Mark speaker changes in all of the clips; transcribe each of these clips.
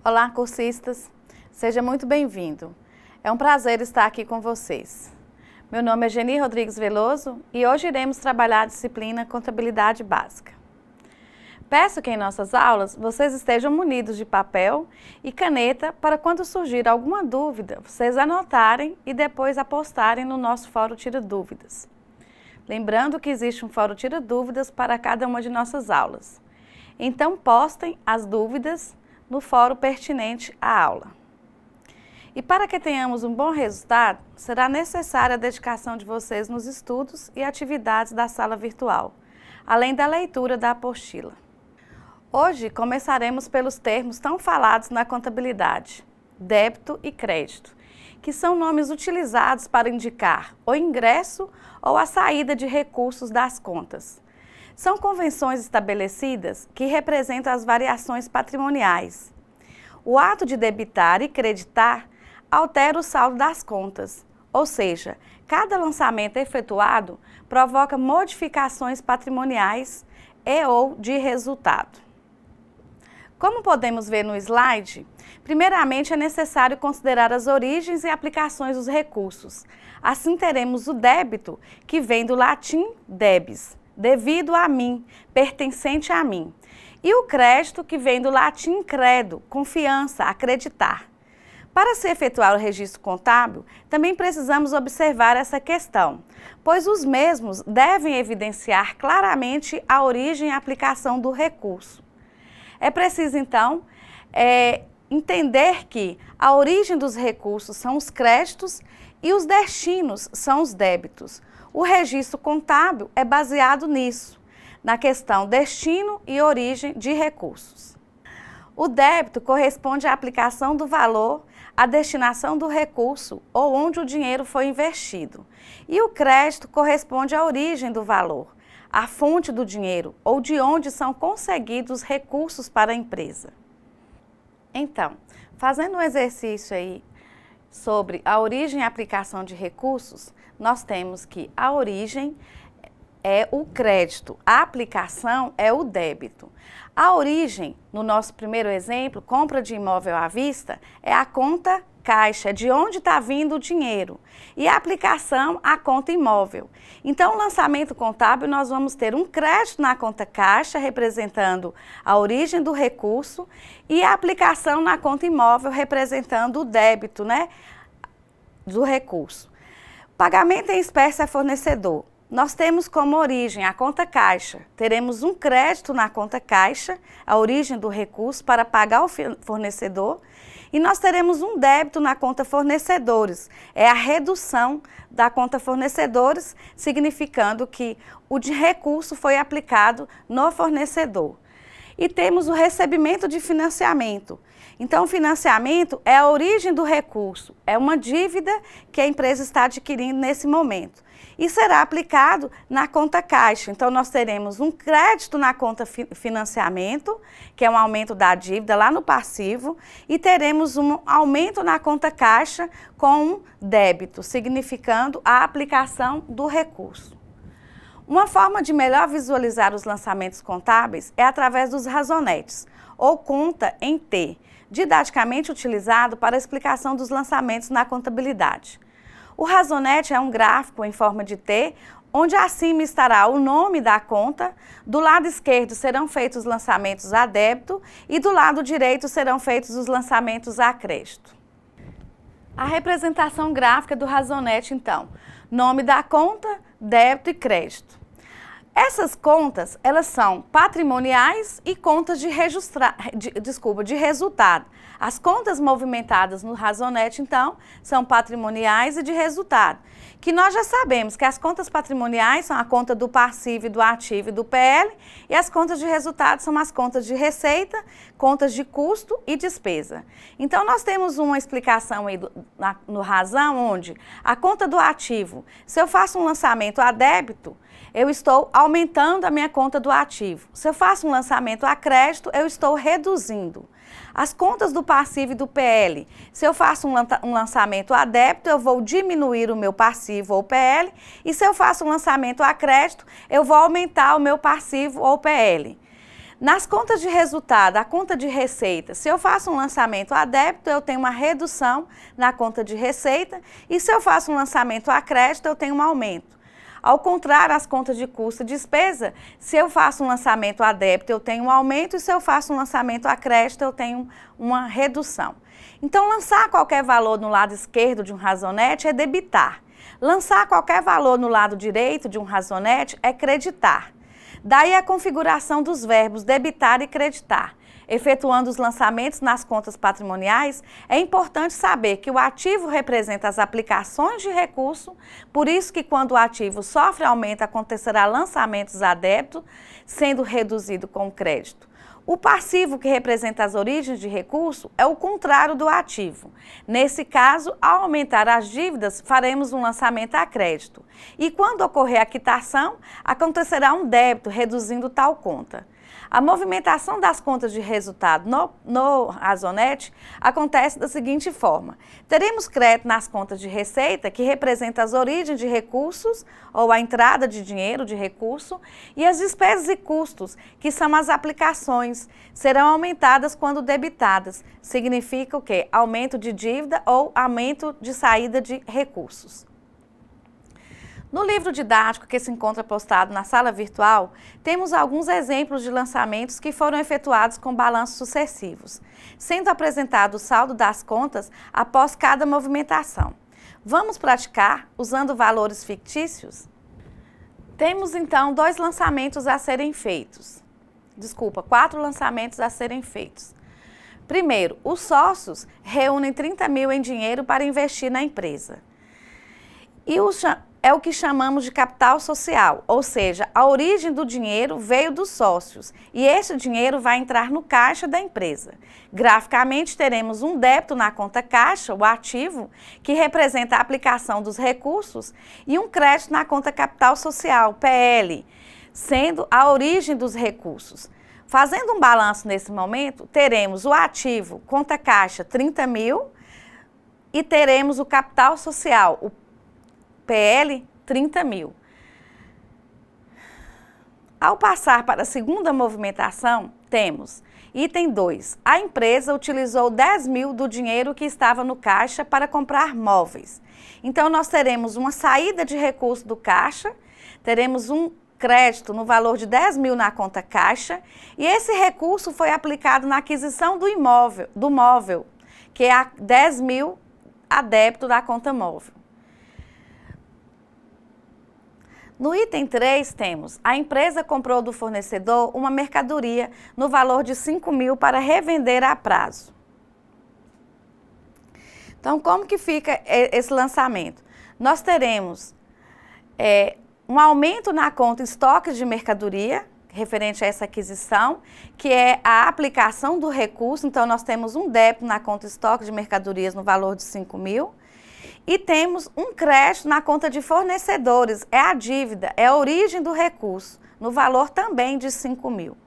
Speaker 1: Olá, cursistas! Seja muito bem-vindo. É um prazer estar aqui com vocês. Meu nome é Geni Rodrigues Veloso e hoje iremos trabalhar a disciplina Contabilidade Básica. Peço que em nossas aulas vocês estejam munidos de papel e caneta para quando surgir alguma dúvida, vocês anotarem e depois apostarem no nosso Fórum Tira Dúvidas. Lembrando que existe um Fórum Tira Dúvidas para cada uma de nossas aulas. Então postem as dúvidas no fórum pertinente à aula. E para que tenhamos um bom resultado, será necessária a dedicação de vocês nos estudos e atividades da sala virtual, além da leitura da apostila. Hoje começaremos pelos termos tão falados na contabilidade, débito e crédito, que são nomes utilizados para indicar o ingresso ou a saída de recursos das contas. São convenções estabelecidas que representam as variações patrimoniais. O ato de debitar e creditar altera o saldo das contas, ou seja, cada lançamento efetuado provoca modificações patrimoniais e ou de resultado. Como podemos ver no slide, primeiramente é necessário considerar as origens e aplicações dos recursos. Assim teremos o débito, que vem do latim debis, devido a mim, pertencente a mim. E o crédito, que vem do latim credo, confiança, acreditar. Para se efetuar o registro contábil, também precisamos observar essa questão, pois os mesmos devem evidenciar claramente a origem e a aplicação do recurso. É preciso, então, entender que a origem dos recursos são os créditos e os destinos são os débitos. O registro contábil é baseado nisso, na questão destino e origem de recursos. O débito corresponde à aplicação do valor à destinação do recurso ou onde o dinheiro foi investido. E o crédito corresponde à origem do valor, à fonte do dinheiro ou de onde são conseguidos recursos para a empresa. Então, fazendo um exercício aí sobre a origem e aplicação de recursos, nós temos que a origem é o crédito, a aplicação é o débito. A origem, no nosso primeiro exemplo, compra de imóvel à vista, é a conta caixa, é de onde está vindo o dinheiro. E a aplicação, a conta imóvel. Então, o lançamento contábil, nós vamos ter um crédito na conta caixa, representando a origem do recurso, e a aplicação na conta imóvel, representando o débito, né, do recurso. Pagamento em espécie a fornecedor. Nós temos como origem a conta caixa. Teremos um crédito na conta caixa, a origem do recurso, para pagar o fornecedor. E nós teremos um débito na conta fornecedores. É a redução da conta fornecedores, significando que o recurso foi aplicado no fornecedor. E temos o recebimento de financiamento. Então, o financiamento é a origem do recurso, é uma dívida que a empresa está adquirindo nesse momento. E será aplicado na conta caixa. Então, nós teremos um crédito na conta financiamento, que é um aumento da dívida lá no passivo, e teremos um aumento na conta caixa com um débito, significando a aplicação do recurso. Uma forma de melhor visualizar os lançamentos contábeis é através dos razonetes, ou conta em T, didaticamente utilizado para a explicação dos lançamentos na contabilidade. O razonete é um gráfico em forma de T, onde acima estará o nome da conta, do lado esquerdo serão feitos os lançamentos a débito e do lado direito serão feitos os lançamentos a crédito. A representação gráfica do razonete, então, nome da conta, débito e crédito. Essas contas, elas são patrimoniais e contas de resultado. As contas movimentadas no razonete, então, são patrimoniais e de resultado. Que nós já sabemos que as contas patrimoniais são a conta do passivo e do ativo e do PL, e as contas de resultado são as contas de receita, contas de custo e despesa. Então, nós temos uma explicação aí no razão, onde a conta do ativo, se eu faço um lançamento a débito, eu estou aumentando a minha conta do ativo. Se eu faço um lançamento a crédito, eu estou reduzindo. As contas do passivo e do PL, se eu faço um lançamento a débito, eu vou diminuir o meu passivo ou PL, e se eu faço um lançamento a crédito, eu vou aumentar o meu passivo ou PL. Nas contas de resultado, a conta de receita, se eu faço um lançamento a débito, eu tenho uma redução na conta de receita, e se eu faço um lançamento a crédito, eu tenho um aumento. Ao contrário, as contas de custo e despesa, se eu faço um lançamento a débito, eu tenho um aumento, e se eu faço um lançamento a crédito, eu tenho uma redução. Então, lançar qualquer valor no lado esquerdo de um razonete é debitar. Lançar qualquer valor no lado direito de um razonete é creditar. Daí a configuração dos verbos debitar e creditar. Efetuando os lançamentos nas contas patrimoniais, é importante saber que o ativo representa as aplicações de recurso, por isso que quando o ativo sofre aumento, acontecerá lançamentos a débito, sendo reduzido com crédito. O passivo, que representa as origens de recurso, é o contrário do ativo. Nesse caso, ao aumentar as dívidas, faremos um lançamento a crédito. E quando ocorrer a quitação, acontecerá um débito, reduzindo tal conta. A movimentação das contas de resultado no razonete acontece da seguinte forma. Teremos crédito nas contas de receita, que representa as origens de recursos, ou a entrada de dinheiro de recurso, e as despesas e custos, que são as aplicações, serão aumentadas quando debitadas. Significa o quê? Aumento de dívida ou aumento de saída de recursos. No livro didático que se encontra postado na sala virtual, temos alguns exemplos de lançamentos que foram efetuados com balanços sucessivos, sendo apresentado o saldo das contas após cada movimentação. Vamos praticar usando valores fictícios? Temos então 4 lançamentos a serem feitos. Primeiro, os sócios reúnem 30 mil em dinheiro para investir na empresa. É o que chamamos de capital social, ou seja, a origem do dinheiro veio dos sócios e esse dinheiro vai entrar no caixa da empresa. Graficamente, teremos um débito na conta caixa, o ativo, que representa a aplicação dos recursos, e um crédito na conta capital social, PL, sendo a origem dos recursos. Fazendo um balanço nesse momento, teremos o ativo, conta caixa, 30 mil, e teremos o capital social, o PL, 30 mil. Ao passar para a segunda movimentação, temos item 2. A empresa utilizou 10 mil do dinheiro que estava no caixa para comprar móveis. Então, nós teremos uma saída de recurso do caixa, teremos um crédito no valor de 10 mil na conta caixa, e esse recurso foi aplicado na aquisição do móvel, que é 10 mil a débito da conta móvel. No item 3 temos, a empresa comprou do fornecedor uma mercadoria no valor de 5 mil para revender a prazo. Então, como que fica esse lançamento? Nós teremos um aumento na conta estoque de mercadoria, referente a essa aquisição, que é a aplicação do recurso. Então, nós temos um débito na conta estoque de mercadorias no valor de 5 mil. E temos um crédito na conta de fornecedores, é a dívida, é a origem do recurso, no valor também de 5 mil.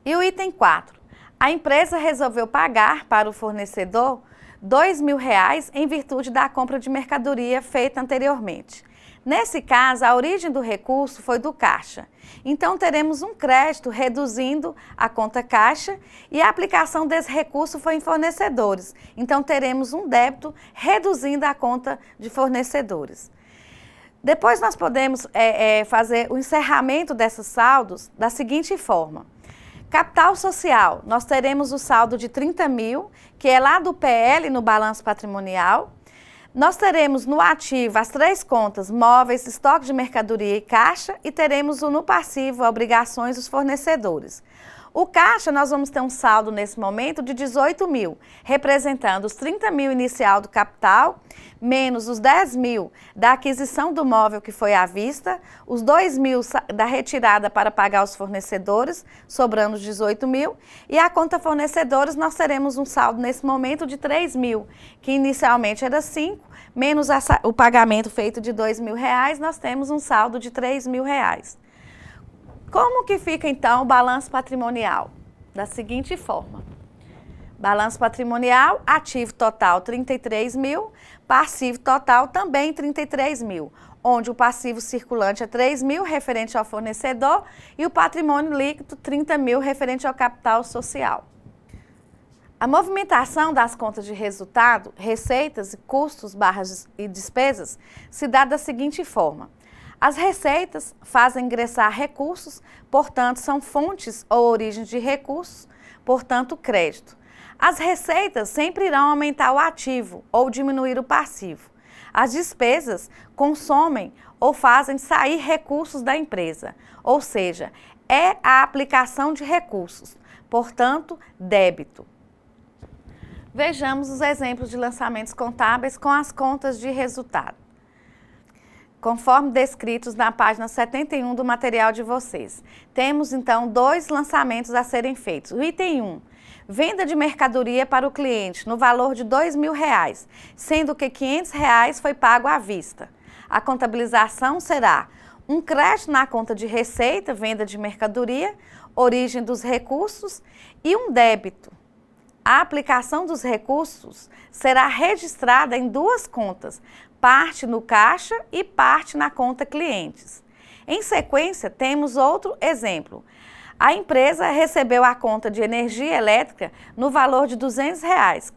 Speaker 1: E o item 4, a empresa resolveu pagar para o fornecedor R$2.000 em virtude da compra de mercadoria feita anteriormente. Nesse caso, a origem do recurso foi do caixa. Então, teremos um crédito reduzindo a conta caixa e a aplicação desse recurso foi em fornecedores. Então, teremos um débito reduzindo a conta de fornecedores. Depois, nós podemos fazer o encerramento desses saldos da seguinte forma. Capital social, nós teremos o saldo de 30 mil, que é lá do PL no balanço patrimonial. Nós teremos no ativo as 3 contas, móveis, estoque de mercadoria e caixa, e teremos no passivo, obrigações dos fornecedores. O caixa, nós vamos ter um saldo nesse momento de 18 mil, representando os 30 mil inicial do capital, menos os 10 mil da aquisição do móvel que foi à vista, os 2 mil da retirada para pagar os fornecedores, sobrando os 18 mil, e a conta fornecedores nós teremos um saldo nesse momento de 3 mil, que inicialmente era 5, menos o pagamento feito de R$2.000, nós temos um saldo de R$3.000. Como que fica então o balanço patrimonial? Da seguinte forma. Balanço patrimonial, ativo total 33 mil, passivo total também 33 mil. onde o passivo circulante é 3 mil referente ao fornecedor e o patrimônio líquido 30 mil referente ao capital social. A movimentação das contas de resultado, receitas e custos e despesas se dá da seguinte forma. As receitas fazem ingressar recursos, portanto são fontes ou origens de recursos, portanto crédito. As receitas sempre irão aumentar o ativo ou diminuir o passivo. As despesas consomem ou fazem sair recursos da empresa, ou seja, é a aplicação de recursos, portanto, débito. Vejamos os exemplos de lançamentos contábeis com as contas de resultado, conforme descritos na página 71 do material de vocês. Temos, então, 2 lançamentos a serem feitos. O item 1, venda de mercadoria para o cliente no valor de R$2.000, sendo que R$500 foi pago à vista. A contabilização será um crédito na conta de receita, venda de mercadoria, origem dos recursos e um débito. A aplicação dos recursos será registrada em 2 contas, parte no caixa e parte na conta clientes. Em sequência, temos outro exemplo. A empresa recebeu a conta de energia elétrica no valor de R$200,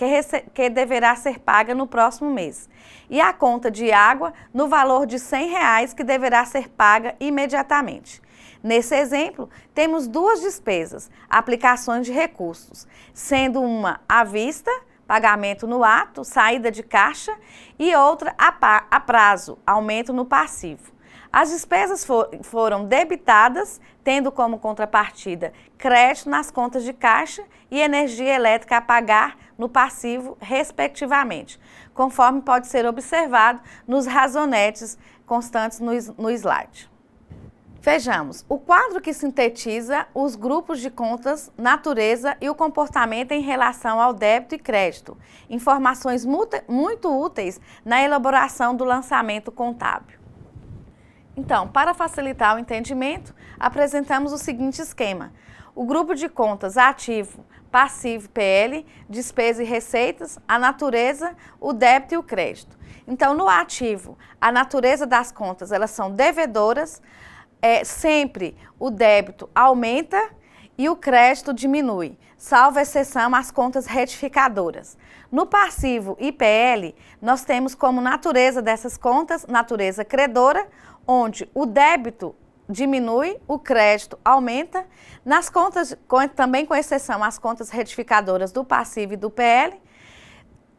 Speaker 1: que deverá ser paga no próximo mês, e a conta de água no valor de R$100, que deverá ser paga imediatamente. Nesse exemplo, temos 2 despesas, aplicações de recursos, sendo uma à vista, pagamento no ato, saída de caixa, e outra a prazo, aumento no passivo. As despesas foram debitadas, tendo como contrapartida crédito nas contas de caixa e energia elétrica a pagar no passivo, respectivamente, conforme pode ser observado nos razonetes constantes no slide. Vejamos, o quadro que sintetiza os grupos de contas, natureza e o comportamento em relação ao débito e crédito, informações muito úteis na elaboração do lançamento contábil. Então, para facilitar o entendimento, apresentamos o seguinte esquema. O grupo de contas ativo, passivo, PL, despesa e receitas, a natureza, o débito e o crédito. Então, no ativo, a natureza das contas, elas são devedoras, sempre o débito aumenta e o crédito diminui, salvo exceção as contas retificadoras. No passivo IPL, nós temos como natureza dessas contas, natureza credora, onde o débito diminui, o crédito aumenta. Nas contas, também com exceção às contas retificadoras do passivo e do PL,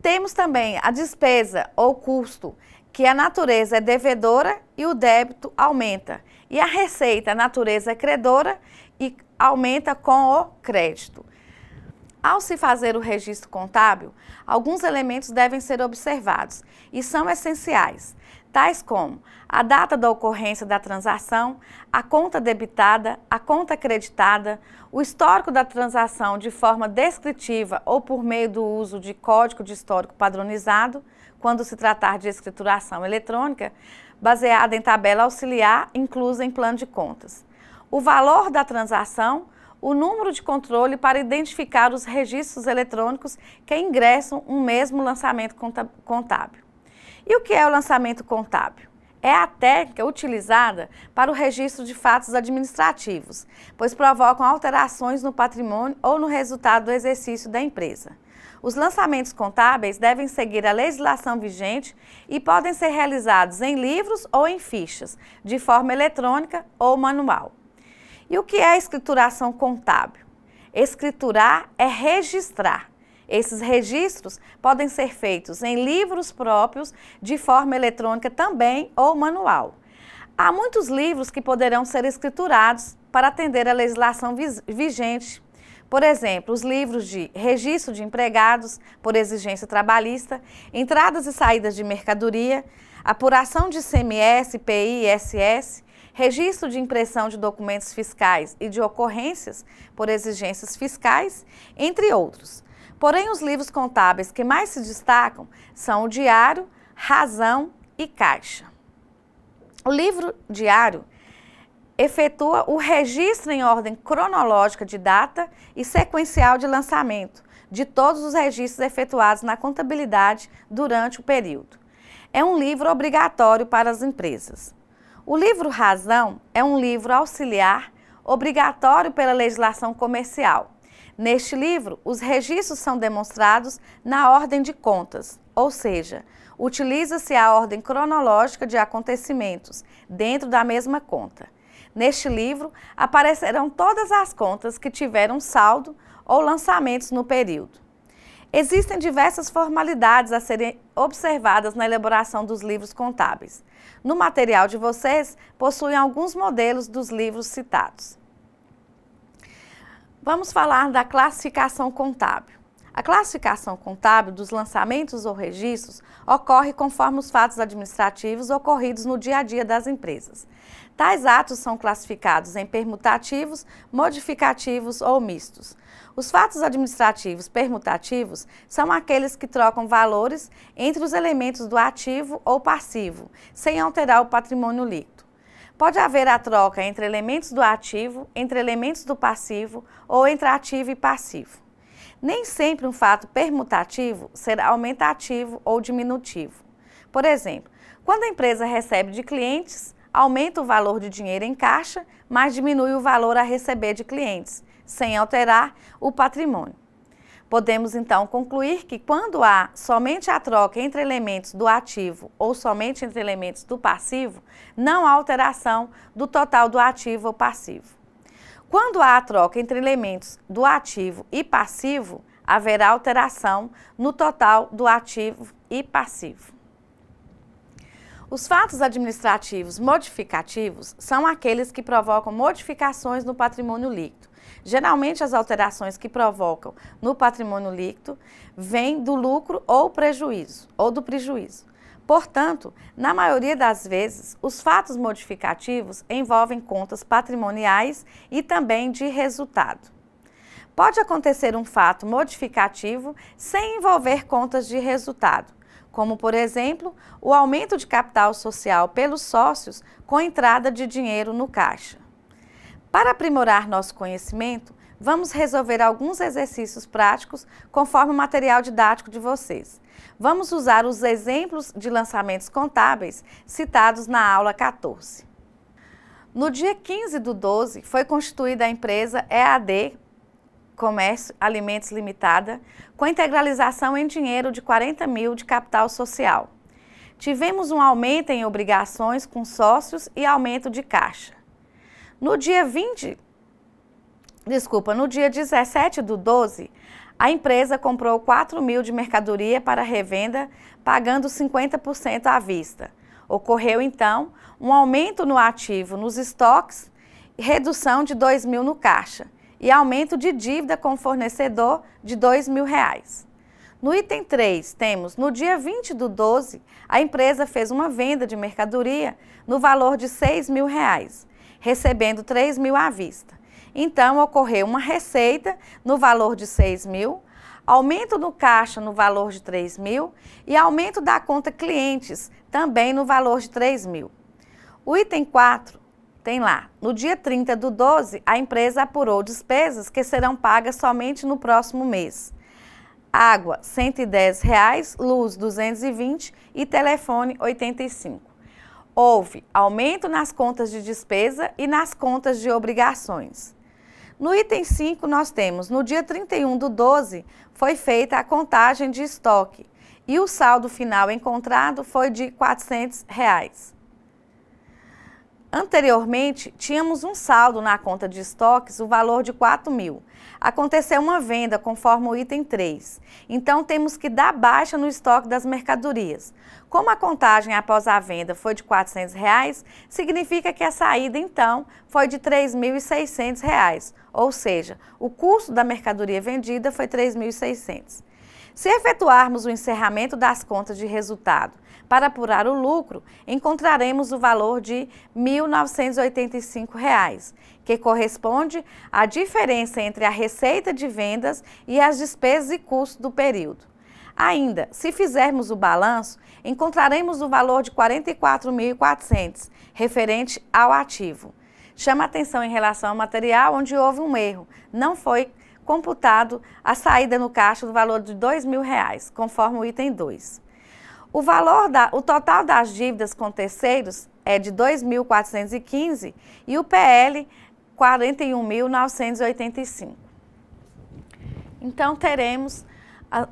Speaker 1: temos também a despesa ou custo, que a natureza é devedora e o débito aumenta. E a receita, a natureza é credora e aumenta com o crédito. Ao se fazer o registro contábil, alguns elementos devem ser observados e são essenciais, tais como a data da ocorrência da transação, a conta debitada, a conta creditada, o histórico da transação de forma descritiva ou por meio do uso de código de histórico padronizado, quando se tratar de escrituração eletrônica, baseada em tabela auxiliar inclusa em plano de contas. O valor da transação, o número de controle para identificar os registros eletrônicos que ingressam um mesmo lançamento contábil. E o que é o lançamento contábil? É a técnica utilizada para o registro de fatos administrativos, pois provocam alterações no patrimônio ou no resultado do exercício da empresa. Os lançamentos contábeis devem seguir a legislação vigente e podem ser realizados em livros ou em fichas, de forma eletrônica ou manual. E o que é a escrituração contábil? Escriturar é registrar. Esses registros podem ser feitos em livros próprios, de forma eletrônica também ou manual. Há muitos livros que poderão ser escriturados para atender à legislação vigente. Por exemplo, os livros de registro de empregados por exigência trabalhista, entradas e saídas de mercadoria, apuração de ICMS, IPI e ISS, registro de impressão de documentos fiscais e de ocorrências por exigências fiscais, entre outros. Porém, os livros contábeis que mais se destacam são o diário, razão e caixa. O livro diário efetua o registro em ordem cronológica de data e sequencial de lançamento de todos os registros efetuados na contabilidade durante o período. é um livro obrigatório para as empresas. O livro Razão é um livro auxiliar obrigatório pela legislação comercial. Neste livro, os registros são demonstrados na ordem de contas, ou seja, utiliza-se a ordem cronológica de acontecimentos dentro da mesma conta. Neste livro, aparecerão todas as contas que tiveram saldo ou lançamentos no período. Existem diversas formalidades a serem observadas na elaboração dos livros contábeis. No material de vocês, possuem alguns modelos dos livros citados. Vamos falar da classificação contábil. A classificação contábil dos lançamentos ou registros ocorre conforme os fatos administrativos ocorridos no dia a dia das empresas. Tais atos são classificados em permutativos, modificativos ou mistos. Os fatos administrativos permutativos são aqueles que trocam valores entre os elementos do ativo ou passivo, sem alterar o patrimônio líquido. Pode haver a troca entre elementos do ativo, entre elementos do passivo ou entre ativo e passivo. Nem sempre um fato permutativo será aumentativo ou diminutivo. Por exemplo, quando a empresa recebe de clientes, aumenta o valor de dinheiro em caixa, mas diminui o valor a receber de clientes, sem alterar o patrimônio. Podemos então concluir que quando há somente a troca entre elementos do ativo ou somente entre elementos do passivo, não há alteração do total do ativo ou passivo. Quando há a troca entre elementos do ativo e passivo, haverá alteração no total do ativo e passivo. Os fatos administrativos modificativos são aqueles que provocam modificações no patrimônio líquido. Geralmente, as alterações que provocam no patrimônio líquido vêm do lucro ou prejuízo, ou do prejuízo. Portanto, na maioria das vezes, os fatos modificativos envolvem contas patrimoniais e também de resultado. Pode acontecer um fato modificativo sem envolver contas de resultado, como, por exemplo, o aumento de capital social pelos sócios com entrada de dinheiro no caixa. Para aprimorar nosso conhecimento, vamos resolver alguns exercícios práticos conforme o material didático de vocês. Vamos usar os exemplos de lançamentos contábeis citados na aula 14. No dia 15/12, foi constituída a empresa EAD Comércio Alimentos Limitada, com integralização em dinheiro de 40 mil de capital social. Tivemos um aumento em obrigações com sócios e aumento de caixa. No dia 17/12, a empresa comprou 4 mil de mercadoria para revenda, pagando 50% à vista. Ocorreu, então, um aumento no ativo nos estoques e redução de 2 mil no caixa, e aumento de dívida com o fornecedor de R$ 2.000. No item 3, temos, no dia 20/12, a empresa fez uma venda de mercadoria no valor de R$ 6.000, recebendo 3 mil à vista. Então, ocorreu uma receita no valor de 6 mil, aumento no caixa no valor de 3 mil e aumento da conta clientes também no valor de 3 mil. O item 4 tem lá, no dia 30/12, a empresa apurou despesas que serão pagas somente no próximo mês. Água, R$ 110, luz, R$ 220 e telefone, R$ 85. Houve aumento nas contas de despesa e nas contas de obrigações. No item 5, nós temos, no dia 31/12, foi feita a contagem de estoque e o saldo final encontrado foi de R$ 400. Anteriormente, tínhamos um saldo na conta de estoques, o valor de 4 mil. Aconteceu uma venda conforme o item 3. Então, temos que dar baixa no estoque das mercadorias. Como a contagem após a venda foi de R$ 400, significa que a saída, então, foi de R$ 3.600, ou seja, o custo da mercadoria vendida foi R$ 3.600. Se efetuarmos o encerramento das contas de resultado para apurar o lucro, encontraremos o valor de R$ 1.985, que corresponde à diferença entre a receita de vendas e as despesas e custos do período. Ainda, se fizermos o balanço, encontraremos o valor de R$ 44.400, referente ao ativo. Chama atenção em relação ao material onde houve um erro, não foi computado a saída no caixa do valor de R$ 2.000, conforme o item 2. O total das dívidas com terceiros é de 2.415 e o PL 41.985. Então, teremos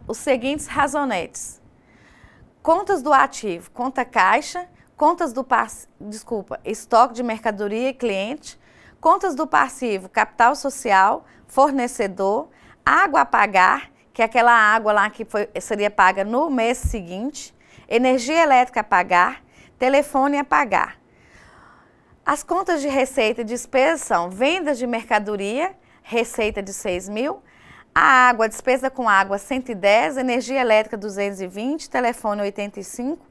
Speaker 1: os seguintes razonetes. Contas do ativo, conta caixa, estoque de mercadoria e cliente, contas do passivo, capital social, fornecedor, água a pagar, que é aquela água lá que seria paga no mês seguinte, energia elétrica a pagar, telefone a pagar. As contas de receita e despesa são vendas de mercadoria, receita de 6.000, a água, despesa com água 110, energia elétrica 220, telefone 85.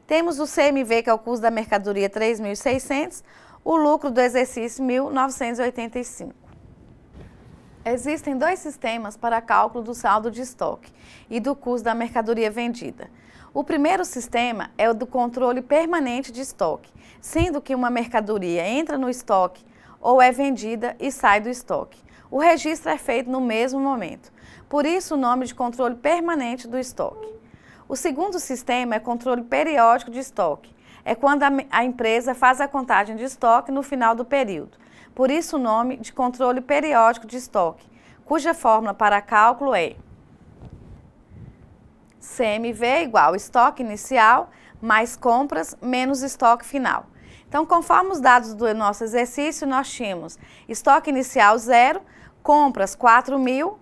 Speaker 1: Temos o CMV, que é o custo da mercadoria 3.600, o lucro do exercício 1.985. Existem dois sistemas para cálculo do saldo de estoque e do custo da mercadoria vendida. O primeiro sistema é o do controle permanente de estoque, sendo que uma mercadoria entra no estoque ou é vendida e sai do estoque. O registro é feito no mesmo momento, por isso o nome de controle permanente do estoque. O segundo sistema é controle periódico de estoque, é quando a empresa faz a contagem de estoque no final do período, por isso o nome de controle periódico de estoque, cuja fórmula para cálculo é CMV igual estoque inicial mais compras menos estoque final. Então, conforme os dados do nosso exercício, nós tínhamos estoque inicial 0, compras 4.000,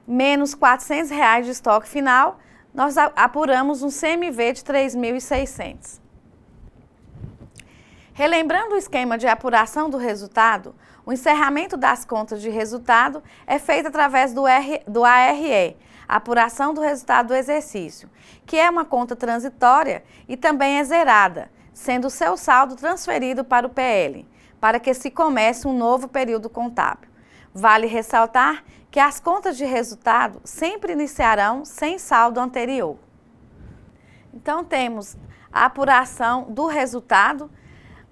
Speaker 1: menos R$400 de estoque final, nós apuramos um CMV de 3.600. Relembrando o esquema de apuração do resultado, o encerramento das contas de resultado é feito através do ARE, apuração do resultado do exercício, que é uma conta transitória e também é zerada, sendo o seu saldo transferido para o PL, para que se comece um novo período contábil. Vale ressaltar que as contas de resultado sempre iniciarão sem saldo anterior. Então, temos a apuração do resultado,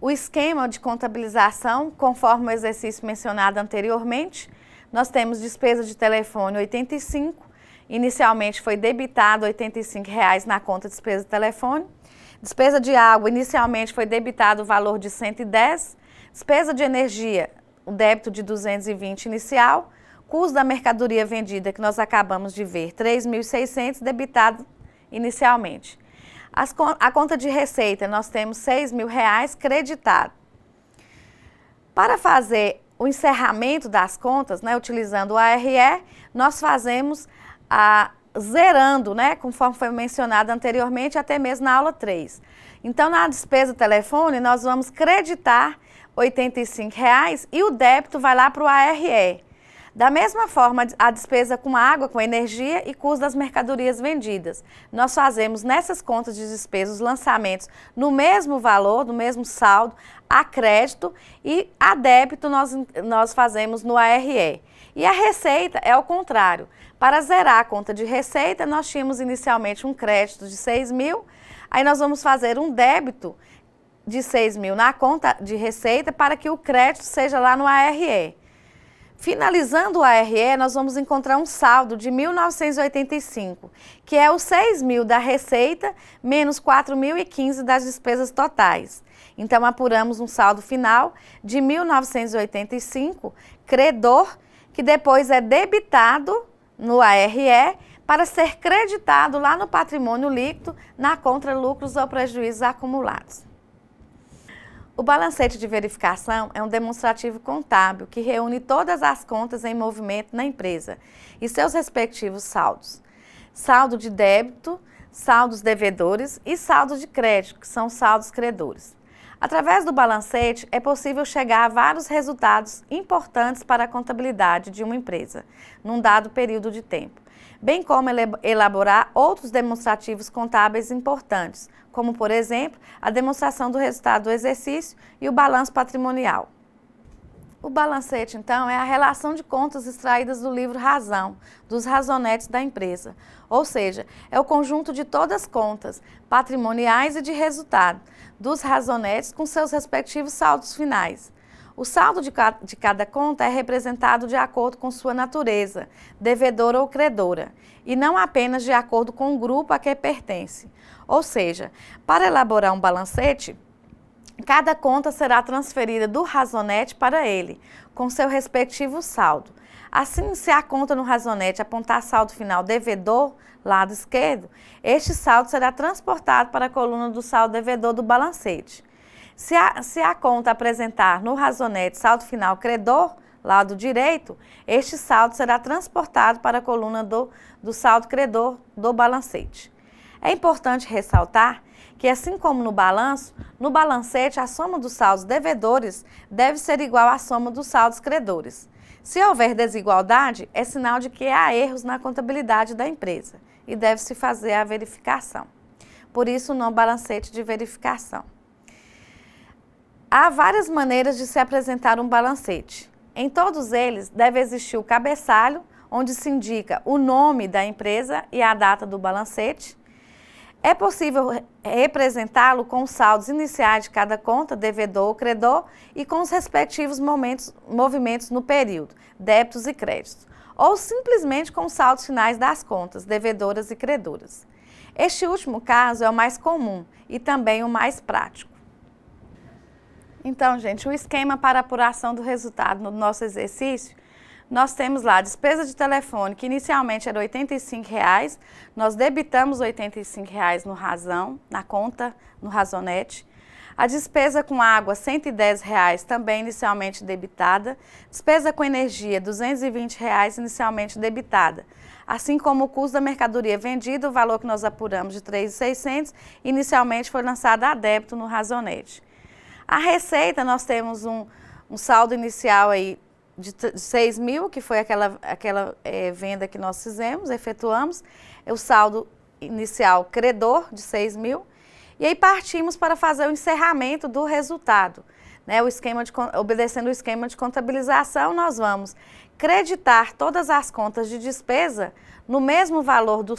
Speaker 1: o esquema de contabilização, conforme o exercício mencionado anteriormente. Nós temos despesa de telefone 85, inicialmente foi debitado R$ 85 na conta de despesa de telefone. Despesa de água, inicialmente foi debitado o valor de 110. Despesa de energia, o débito de 220 inicial. Custo da mercadoria vendida, que nós acabamos de ver, 3.600 debitado inicialmente. A conta de receita, nós temos R$6.000 creditado. Para fazer o encerramento das contas, utilizando o ARE, nós fazemos zerando, conforme foi mencionado anteriormente, até mesmo na aula 3. Então, na despesa do telefone, nós vamos creditar R$ 85 e o débito vai lá para o ARE. Da mesma forma, a despesa com água, com energia e custo das mercadorias vendidas. Nós fazemos nessas contas de despesas os lançamentos no mesmo valor, no mesmo saldo, a crédito, e a débito nós fazemos no ARE. E a receita é o contrário. Para zerar a conta de receita, nós tínhamos inicialmente um crédito de 6.000, aí nós vamos fazer um débito de 6.000 na conta de receita para que o crédito seja lá no ARE. Finalizando o ARE, nós vamos encontrar um saldo de 1.985, que é os 6.000 da receita menos 4.015 das despesas totais. Então, apuramos um saldo final de 1.985, credor, que depois é debitado no ARE para ser creditado lá no patrimônio líquido na conta lucros ou prejuízos acumulados. O balancete de verificação é um demonstrativo contábil que reúne todas as contas em movimento na empresa e seus respectivos saldos. Saldo de débito, saldos devedores e saldo de crédito, que são saldos credores. Através do balancete, é possível chegar a vários resultados importantes para a contabilidade de uma empresa, num dado período de tempo, bem como elaborar outros demonstrativos contábeis importantes, como, por exemplo, a demonstração do resultado do exercício e o balanço patrimonial. O balancete, então, é a relação de contas extraídas do livro Razão, dos razonetes da empresa, ou seja, é o conjunto de todas as contas patrimoniais e de resultado dos razonetes com seus respectivos saldos finais. O saldo de cada conta é representado de acordo com sua natureza, devedora ou credora, e não apenas de acordo com o grupo a que pertence. Ou seja, para elaborar um balancete, cada conta será transferida do razonete para ele, com seu respectivo saldo. Assim, se a conta no razonete apontar saldo final devedor, lado esquerdo, este saldo será transportado para a coluna do saldo devedor do balancete. Se a conta apresentar no razonete saldo final credor, lado direito, este saldo será transportado para a coluna do saldo credor do balancete. É importante ressaltar que, assim como no balanço, no balancete a soma dos saldos devedores deve ser igual à soma dos saldos credores. Se houver desigualdade, é sinal de que há erros na contabilidade da empresa e deve-se fazer a verificação. Por isso, o nome balancete de verificação. Há várias maneiras de se apresentar um balancete. Em todos eles, deve existir o cabeçalho, onde se indica o nome da empresa e a data do balancete. É possível representá-lo com os saldos iniciais de cada conta, devedor ou credor, e com os respectivos movimentos no período, débitos e créditos, ou simplesmente com os saldos finais das contas, devedoras e credoras. Este último caso é o mais comum e também o mais prático. Então, gente, o esquema para apuração do resultado no nosso exercício, nós temos lá a despesa de telefone, que inicialmente era R$ 85,00, nós debitamos R$ 85,00 no razão, na conta, no razonete. A despesa com água, R$ 110,00, também inicialmente debitada. Despesa com energia, R$ 220,00, inicialmente debitada. Assim como o custo da mercadoria vendida, o valor que nós apuramos de R$ 3.600, inicialmente foi lançado a débito no razonete. A receita, nós temos um saldo inicial aí de 6.000, que foi aquela venda que nós efetuamos, o saldo inicial credor de 6.000, e aí partimos para fazer o encerramento do resultado. Né? Obedecendo o esquema de contabilização, nós vamos creditar todas as contas de despesa no mesmo valor do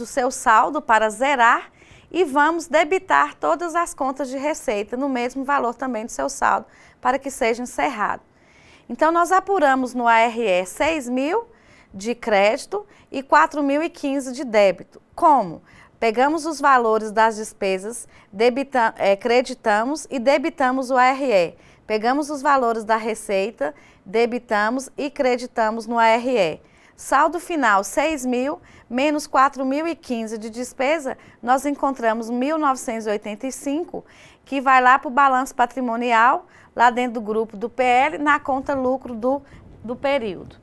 Speaker 1: seu saldo para zerar, e vamos debitar todas as contas de receita no mesmo valor também do seu saldo, para que seja encerrado. Então, nós apuramos no ARE 6.000 de crédito e 4.015 de débito. Como? Pegamos os valores das despesas, creditamos e debitamos o ARE. Pegamos os valores da receita, debitamos e creditamos no ARE. Saldo final, 6.000 menos 4.015 de despesa, nós encontramos 1.985, que vai lá para o balanço patrimonial, lá dentro do grupo do PL, na conta lucro do período.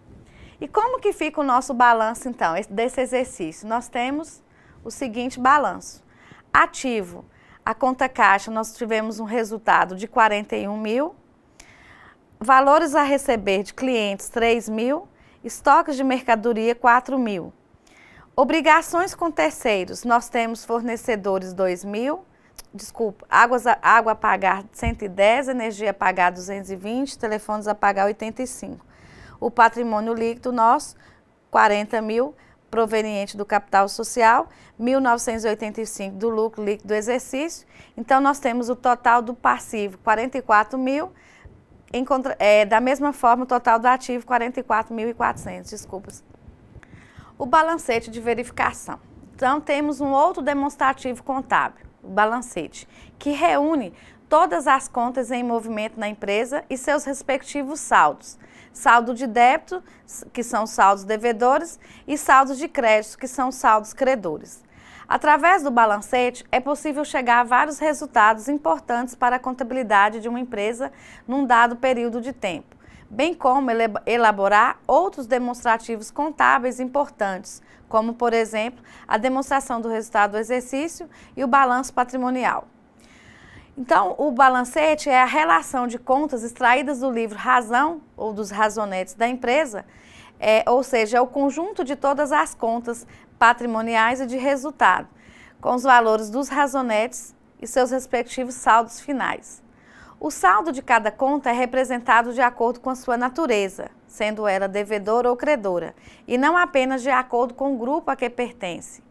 Speaker 1: E como que fica o nosso balanço, então, desse exercício? Nós temos o seguinte balanço. Ativo, a conta caixa, nós tivemos um resultado de 41.000. Valores a receber de clientes, 3.000. Estoques de mercadoria, 4.000. Obrigações com terceiros, nós temos fornecedores 2.000, água a pagar 110, energia a pagar 220, telefones a pagar 85. O patrimônio líquido nosso, 40.000, proveniente do capital social, 1.985 do lucro líquido do exercício. Então, nós temos o total do passivo, 44.000. Da mesma forma, o total do ativo, 44.400, desculpas. O balancete de verificação. Então, temos um outro demonstrativo contábil, o balancete, que reúne todas as contas em movimento na empresa e seus respectivos saldos. Saldo de débito, que são saldos devedores, e saldos de crédito, que são saldos credores. Através do balancete, é possível chegar a vários resultados importantes para a contabilidade de uma empresa num dado período de tempo, bem como elaborar outros demonstrativos contábeis importantes, como, por exemplo, a demonstração do resultado do exercício e o balanço patrimonial. Então, o balancete é a relação de contas extraídas do livro Razão, ou dos razonetes da empresa, ou seja, é o conjunto de todas as contas patrimoniais e de resultado, com os valores dos razonetes e seus respectivos saldos finais. O saldo de cada conta é representado de acordo com a sua natureza, sendo ela devedora ou credora, e não apenas de acordo com o grupo a que pertence.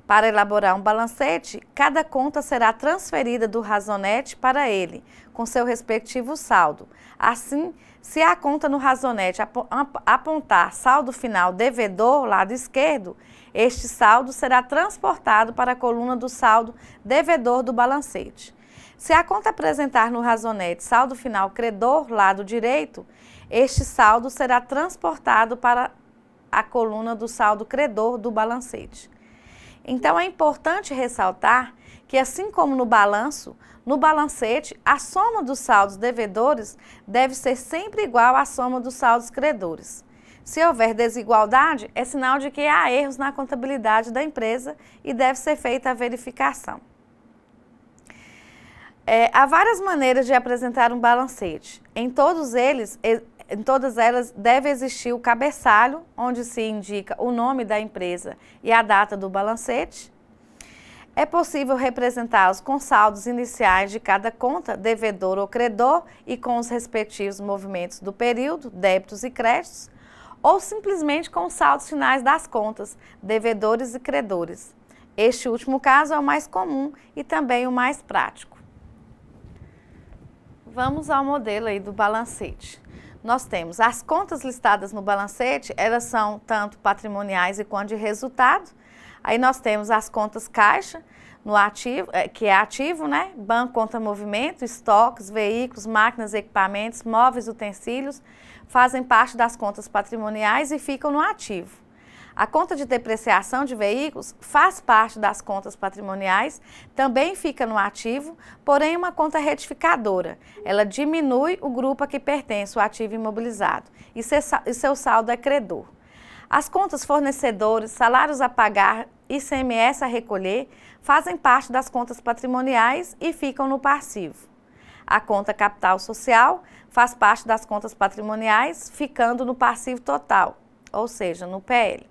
Speaker 1: Para elaborar um balancete, cada conta será transferida do razonete para ele, com seu respectivo saldo. Assim, se a conta no razonete apontar saldo final devedor, lado esquerdo, este saldo será transportado para a coluna do saldo devedor do balancete. Se a conta apresentar no razonete saldo final credor, lado direito, este saldo será transportado para a coluna do saldo credor do balancete. Então, é importante ressaltar que, assim como no balanço, no balancete, a soma dos saldos devedores deve ser sempre igual à soma dos saldos credores. Se houver desigualdade, é sinal de que há erros na contabilidade da empresa e deve ser feita a verificação. Há várias maneiras de apresentar um balancete. Em todas elas deve existir o cabeçalho, onde se indica o nome da empresa e a data do balancete. É possível representá-los com saldos iniciais de cada conta, devedor ou credor, e com os respectivos movimentos do período, débitos e créditos, ou simplesmente com os saldos finais das contas, devedores e credores. Este último caso é o mais comum e também o mais prático. Vamos ao modelo aí do balancete. Nós temos as contas listadas no balancete, elas são tanto patrimoniais e quanto de resultado. Aí nós temos as contas caixa, no ativo, que é ativo, né? Banco, conta movimento, estoques, veículos, máquinas, equipamentos, móveis, utensílios, fazem parte das contas patrimoniais e ficam no ativo. A conta de depreciação de veículos faz parte das contas patrimoniais, também fica no ativo, porém uma conta retificadora. Ela diminui o grupo a que pertence o ativo imobilizado e seu saldo é credor. As contas fornecedores, salários a pagar, ICMS a recolher, fazem parte das contas patrimoniais e ficam no passivo. A conta capital social faz parte das contas patrimoniais, ficando no passivo total, ou seja, no PL.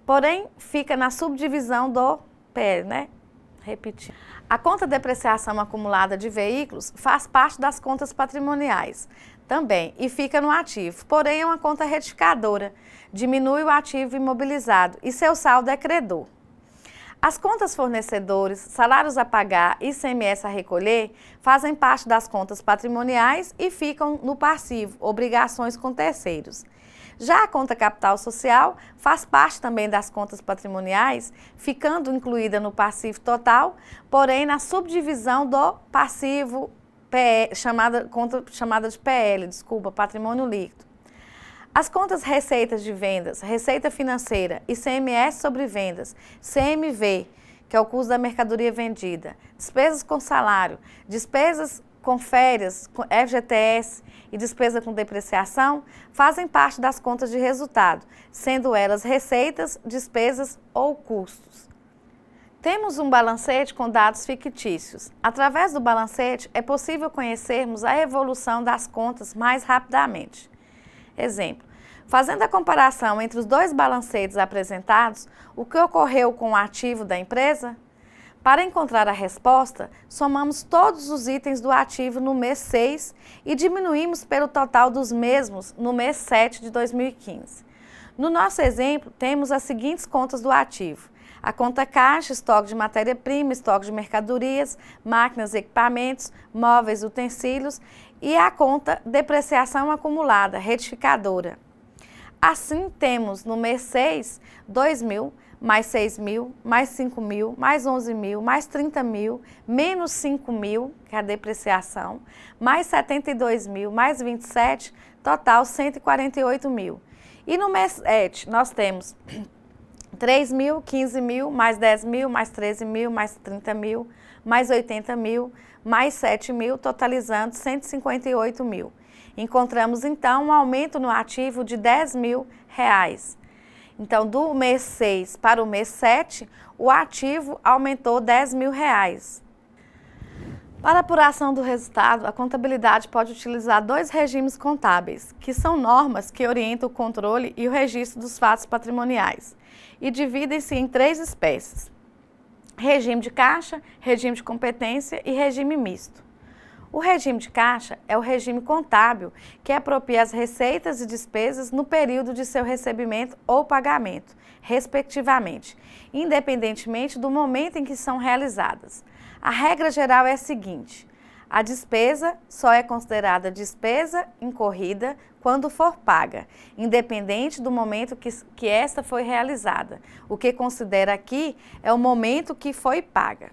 Speaker 1: Porém, fica na subdivisão do PL, né? Repetindo. A conta de depreciação acumulada de veículos faz parte das contas patrimoniais também e fica no ativo, porém é uma conta retificadora, diminui o ativo imobilizado e seu saldo é credor. As contas fornecedores, salários a pagar e ICMS a recolher fazem parte das contas patrimoniais e ficam no passivo, obrigações com terceiros. Já a conta capital social faz parte também das contas patrimoniais, ficando incluída no passivo total, porém na subdivisão do passivo conta chamada de PL, patrimônio líquido. As contas receitas de vendas, receita financeira, ICMS sobre vendas, CMV, que é o custo da mercadoria vendida, despesas com salário, despesas com férias, FGTS e despesa com depreciação, fazem parte das contas de resultado, sendo elas receitas, despesas ou custos. Temos um balancete com dados fictícios. Através do balancete, é possível conhecermos a evolução das contas mais rapidamente. Exemplo, fazendo a comparação entre os dois balancetes apresentados, o que ocorreu com o ativo da empresa? Para encontrar a resposta, somamos todos os itens do ativo no mês 6 e diminuímos pelo total dos mesmos no mês 7 de 2015. No nosso exemplo, temos as seguintes contas do ativo: a conta caixa, estoque de matéria-prima, estoque de mercadorias, máquinas, equipamentos, móveis, utensílios, e a conta depreciação acumulada, retificadora. Assim, temos no mês 6, 2.000, mais 6.000, mais 5.000, mais 11.000, mais 30.000, menos 5.000, que é a depreciação, mais 72.000, mais 27, total 148.000. E no mês 7, nós temos 3.000, 15.000, mais 10.000, mais 13.000, mais 30.000, mais 80.000, mais 7.000, totalizando 158.000. Encontramos, então, um aumento no ativo de R$10.000. Então, do mês 6 para o mês 7, o ativo aumentou R$10.000. Para a apuração do resultado, a contabilidade pode utilizar dois regimes contábeis, que são normas que orientam o controle e o registro dos fatos patrimoniais, e dividem-se em três espécies: regime de caixa, regime de competência e regime misto. O regime de caixa é o regime contábil que apropria as receitas e despesas no período de seu recebimento ou pagamento, respectivamente, independentemente do momento em que são realizadas. A regra geral é a seguinte: a despesa só é considerada despesa incorrida quando for paga, independente do momento que esta foi realizada. O que considera aqui é o momento que foi paga.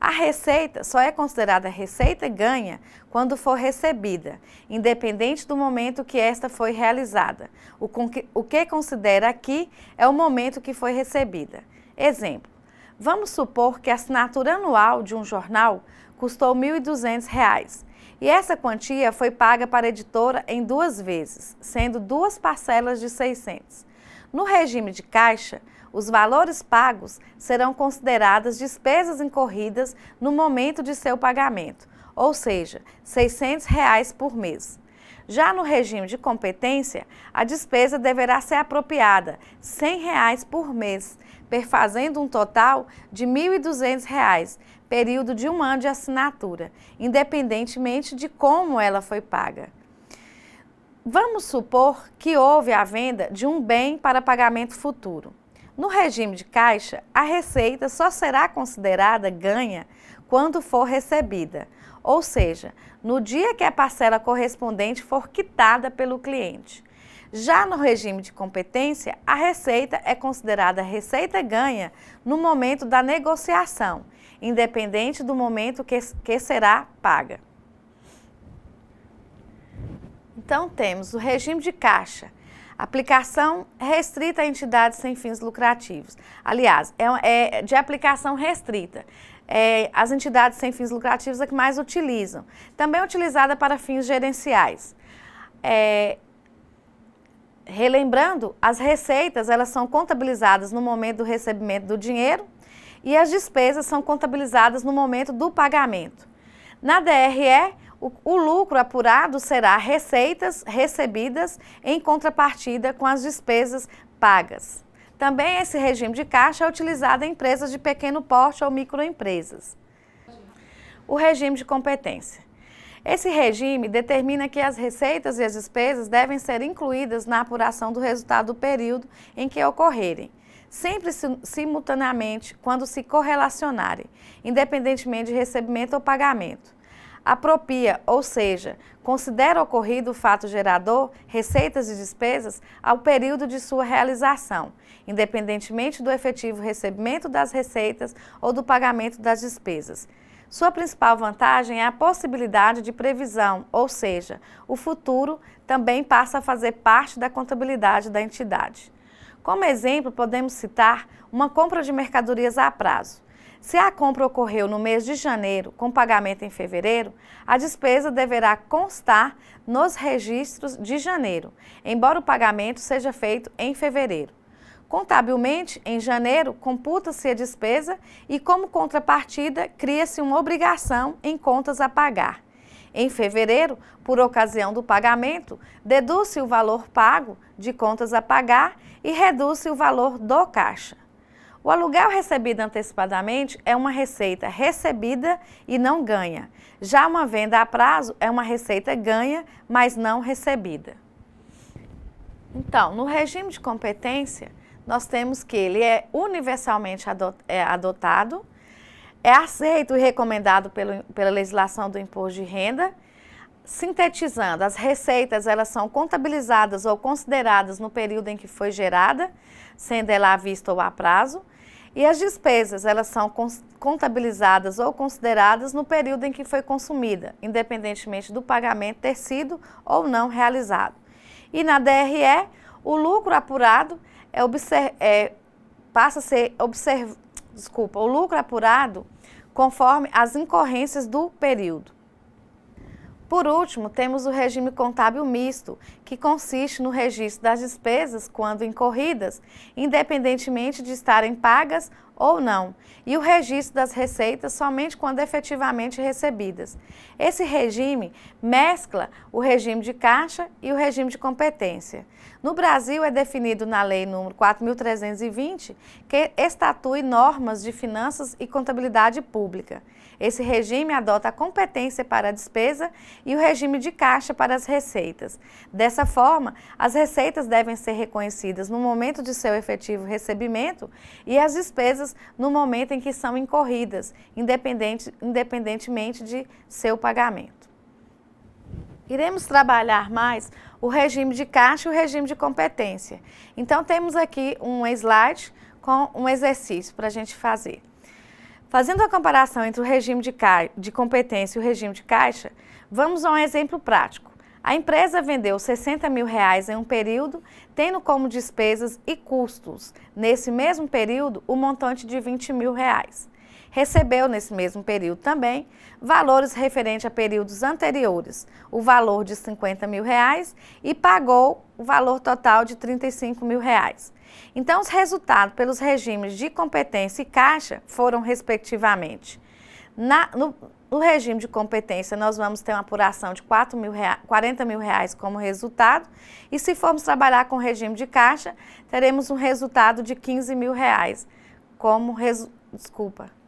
Speaker 1: A receita só é considerada receita ganha quando for recebida, independente do momento que esta foi realizada. O que considera aqui é o momento que foi recebida. Exemplo: vamos supor que a assinatura anual de um jornal custou R$ 1.200 e essa quantia foi paga para a editora em 2 vezes, sendo 2 parcelas de R$ 600. No regime de caixa, os valores pagos serão considerados despesas incorridas no momento de seu pagamento, ou seja, R$ 600 por mês. Já no regime de competência, a despesa deverá ser apropriada R$ 100 por mês, perfazendo um total de R$ 1.200, período de 1 ano de assinatura, independentemente de como ela foi paga. Vamos supor que houve a venda de um bem para pagamento futuro. No regime de caixa, a receita só será considerada ganha quando for recebida, ou seja, no dia que a parcela correspondente for quitada pelo cliente. Já no regime de competência, a receita é considerada receita ganha no momento da negociação, independente do momento que será paga. Então, temos o regime de caixa. Aplicação restrita a entidades sem fins lucrativos. Aliás, é de aplicação restrita. As entidades sem fins lucrativos é que mais utilizam. Também é utilizada para fins gerenciais. Relembrando, as receitas elas são contabilizadas no momento do recebimento do dinheiro e as despesas são contabilizadas no momento do pagamento. Na DRE, o lucro apurado será receitas recebidas em contrapartida com as despesas pagas. Também esse regime de caixa é utilizado em empresas de pequeno porte ou microempresas. O regime de competência. Esse regime determina que as receitas e as despesas devem ser incluídas na apuração do resultado do período em que ocorrerem, sempre simultaneamente quando se correlacionarem, independentemente de recebimento ou pagamento. Apropria, ou seja, considera ocorrido o fato gerador, receitas e despesas, ao período de sua realização, independentemente do efetivo recebimento das receitas ou do pagamento das despesas. Sua principal vantagem é a possibilidade de previsão, ou seja, o futuro também passa a fazer parte da contabilidade da entidade. Como exemplo, podemos citar uma compra de mercadorias a prazo. Se a compra ocorreu no mês de janeiro, com pagamento em fevereiro, a despesa deverá constar nos registros de janeiro, embora o pagamento seja feito em fevereiro. Contabilmente, em janeiro, computa-se a despesa e, como contrapartida, cria-se uma obrigação em contas a pagar. Em fevereiro, por ocasião do pagamento, deduz-se o valor pago de contas a pagar e reduz-se o valor do caixa. O aluguel recebido antecipadamente é uma receita recebida e não ganha. Já uma venda a prazo é uma receita ganha, mas não recebida. Então, no regime de competência, nós temos que ele é universalmente adotado, é aceito e recomendado pela legislação do imposto de renda. Sintetizando, as receitas elas são contabilizadas ou consideradas no período em que foi gerada, sendo ela à vista ou a prazo, e as despesas elas são contabilizadas ou consideradas no período em que foi consumida, independentemente do pagamento ter sido ou não realizado. E na DRE, o lucro apurado passa a ser o lucro apurado conforme as incorrências do período. Por último, temos o regime contábil misto, que consiste no registro das despesas quando incorridas, independentemente de estarem pagas ou não, e o registro das receitas somente quando efetivamente recebidas. Esse regime mescla o regime de caixa e o regime de competência. No Brasil, é definido na Lei nº 4.320, que estatui normas de finanças e contabilidade pública. Esse regime adota a competência para a despesa e o regime de caixa para as receitas. Dessa forma, as receitas devem ser reconhecidas no momento de seu efetivo recebimento e as despesas no momento em que são incorridas, independentemente de seu pagamento. Iremos trabalhar mais o regime de caixa e o regime de competência. Então, temos aqui um slide com um exercício para a gente fazer. Fazendo a comparação entre o regime de competência e o regime de caixa, vamos a um exemplo prático. A empresa vendeu R$60 mil em um período, tendo como despesas e custos, nesse mesmo período, o montante de R$20 mil. Recebeu, nesse mesmo período também, valores referentes a períodos anteriores, o valor de R$50 mil e pagou o valor total de R$35 mil. Então, os resultados pelos regimes de competência e caixa foram, respectivamente, no regime de competência, nós vamos ter uma apuração de R$40 mil como resultado, e se formos trabalhar com o regime de caixa, teremos um resultado de R$15 mil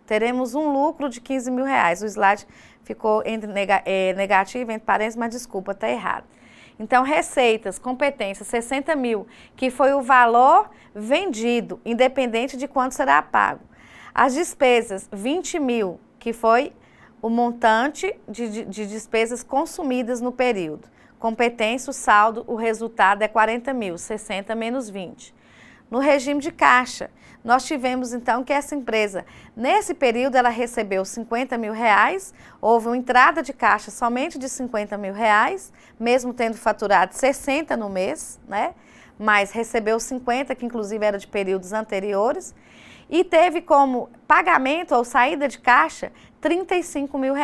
Speaker 1: teremos um lucro de R$15 mil. O slide ficou negativo, entre parênteses, mas desculpa, está errado. Então, receitas, competência, 60 mil, que foi o valor vendido, independente de quanto será pago. As despesas, 20 mil, que foi o montante de despesas consumidas no período. Competência, o saldo, o resultado é 40 mil, 60 menos 20. No regime de caixa, nós tivemos então que essa empresa, nesse período, ela recebeu R$50 mil, houve uma entrada de caixa somente de R$50 mil, mesmo tendo faturado 60 no mês, né? Mas recebeu 50, que inclusive era de períodos anteriores, e teve como pagamento ou saída de caixa R$35 mil.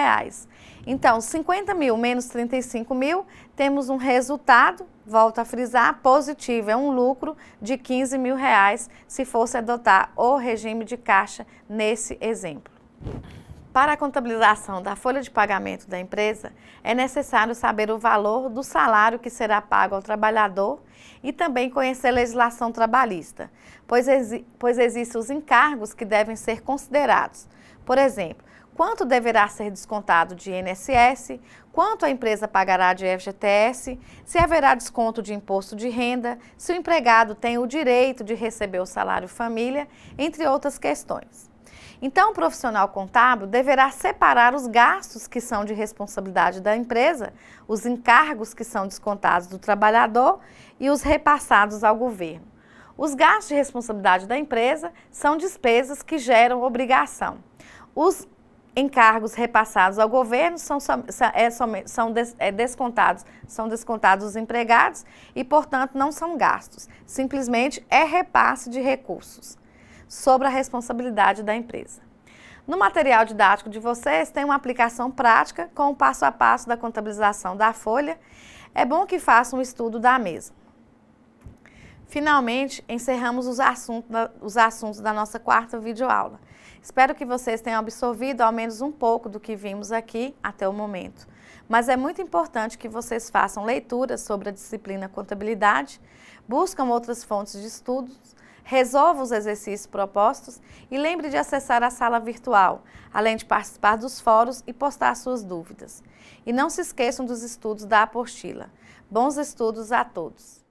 Speaker 1: Então, 50 mil menos 35 mil, temos um resultado, volto a frisar, positivo, é um lucro de R$15 mil se fosse adotar o regime de caixa nesse exemplo. Para a contabilização da folha de pagamento da empresa, é necessário saber o valor do salário que será pago ao trabalhador e também conhecer a legislação trabalhista, pois existem os encargos que devem ser considerados. Por exemplo, quanto deverá ser descontado de INSS, quanto a empresa pagará de FGTS, se haverá desconto de imposto de renda, se o empregado tem o direito de receber o salário família, entre outras questões. Então, o profissional contábil deverá separar os gastos que são de responsabilidade da empresa, os encargos que são descontados do trabalhador e os repassados ao governo. Os gastos de responsabilidade da empresa são despesas que geram obrigação. Os encargos repassados ao governo são descontados os empregados e, portanto, não são gastos. Simplesmente é repasse de recursos sobre a responsabilidade da empresa. No material didático de vocês tem uma aplicação prática com o passo a passo da contabilização da folha. É bom que façam um estudo da mesma. Finalmente, encerramos os assuntos da nossa quarta videoaula. Espero que vocês tenham absorvido ao menos um pouco do que vimos aqui até o momento. Mas é muito importante que vocês façam leituras sobre a disciplina contabilidade, buscam outras fontes de estudos, resolva os exercícios propostos e lembre de acessar a sala virtual, além de participar dos fóruns e postar suas dúvidas. E não se esqueçam dos estudos da apostila. Bons estudos a todos!